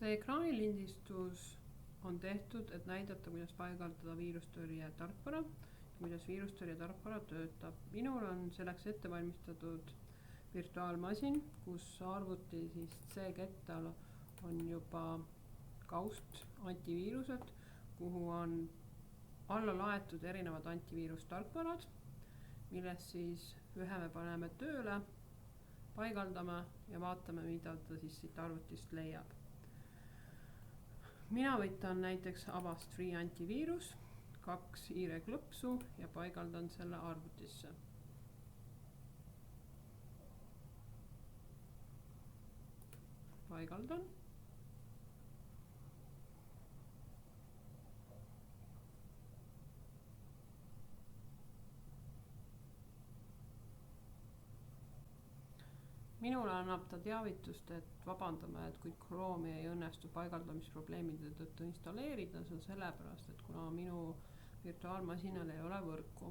see ekraanilindistus on tehtud, et näidata, kuidas paigaldada viirustõrje tarkvara, kuidas viirustõrje tarkvara töötab. Minul on selleks ette valmistatud virtuaalmasin, kus arvuti siis C-kettal on juba kaust antiviirused, kuhu on alla laetud erinevad antiviirustarkvarad, millest siis ühe me paneme tööle, paigaldame ja vaatame, mida ta siis siit arvutist leiab. Mina võtan näiteks Avast Free antiviirus, 2 hiireklõpsu ja paigaldan selle arvutisse. Paigaldan. Minule annab ta teavitust, et vabandame, et kui Chrome'i ei õnnestu paigaldamisprobleemide tõttu installeerida, see on sellepärast, et kuna minu virtuaalmasinal ei ole võrku,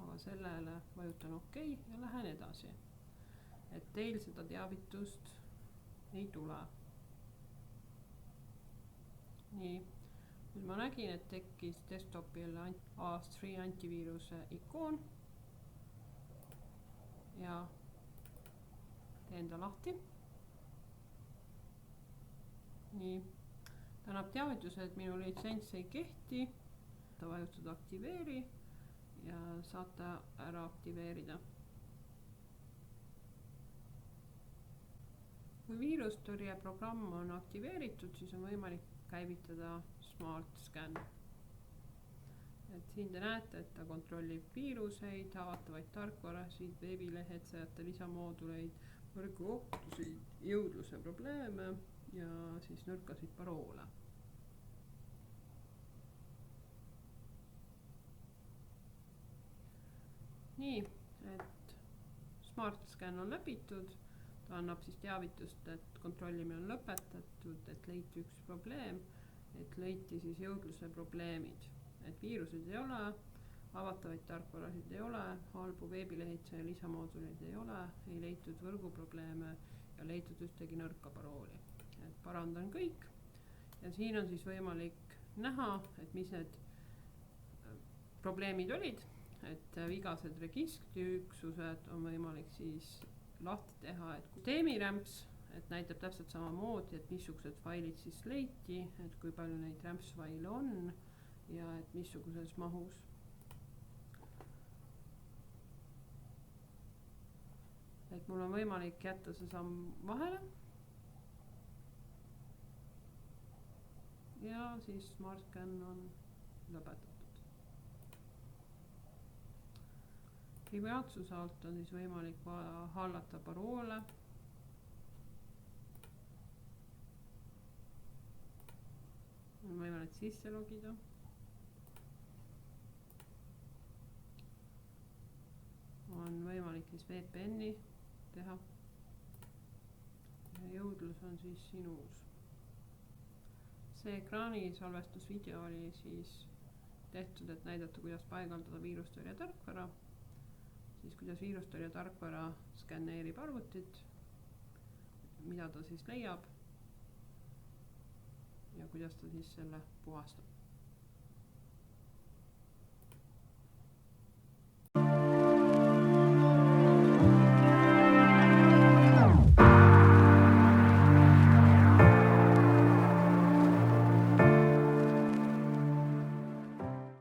aga sellele vajutan OK ja lähen edasi. Et teil seda teavitust ei tule. Nii, nüüd ma nägin, et tekkis desktopil Avast Free antiviiruse ikoon ja teen ta lahti. Nii, ta annab teavituse, et minu litsents ei kehti. Ta vajutada aktiveeri ja saate ära aktiveerida. Kui viirustõrje programm on aktiveeritud, siis on võimalik käivitada Smart Scan. Et siin te näete, et ta kontrollib viiruseid, haavatavaid tarkvarasid, veebilehetsejate lisamooduleid, võrguohtusid, jõudluse probleeme ja siis nõrkasid paroole. Nii, et Smart Scan on läbitud, ta annab siis teavitust, et kontrollimine on lõpetatud, et leiti üks probleem, et leiti siis jõudluse probleemid, et viirused ei ole, avatavaid tarkvarasid ei ole, halbu veebilehitseja lisamooduleid ei ole, ei leitud võrguprobleeme ja leitud ühtegi nõrka parooli. Et parandan kõik ja siin on siis võimalik näha, et mis need probleemid olid, et vigased registriüksused on võimalik siis lahti teha, et süsteemirämps, et näitab täpselt samamoodi, et missugused failid siis leiti, et kui palju neid rämpsfaile on ja et missuguses mahus. Et mul on võimalik jätta see samm vahele ja siis Smart Scan on lõpetatud. Privaatsuse alt on siis võimalik hallata paroole. On võimalik sisse logida. On võimalik siis VPN-i teha ja jõudlus on siis siin uus. See ekraani salvestusvideo oli siis tehtud, et näidata, kuidas paigaldada viirustõrje tarkvara, siis kuidas viirustõrje tarkvara skanneerib arvutit, mida ta siis leiab ja kuidas ta siis selle puhastab.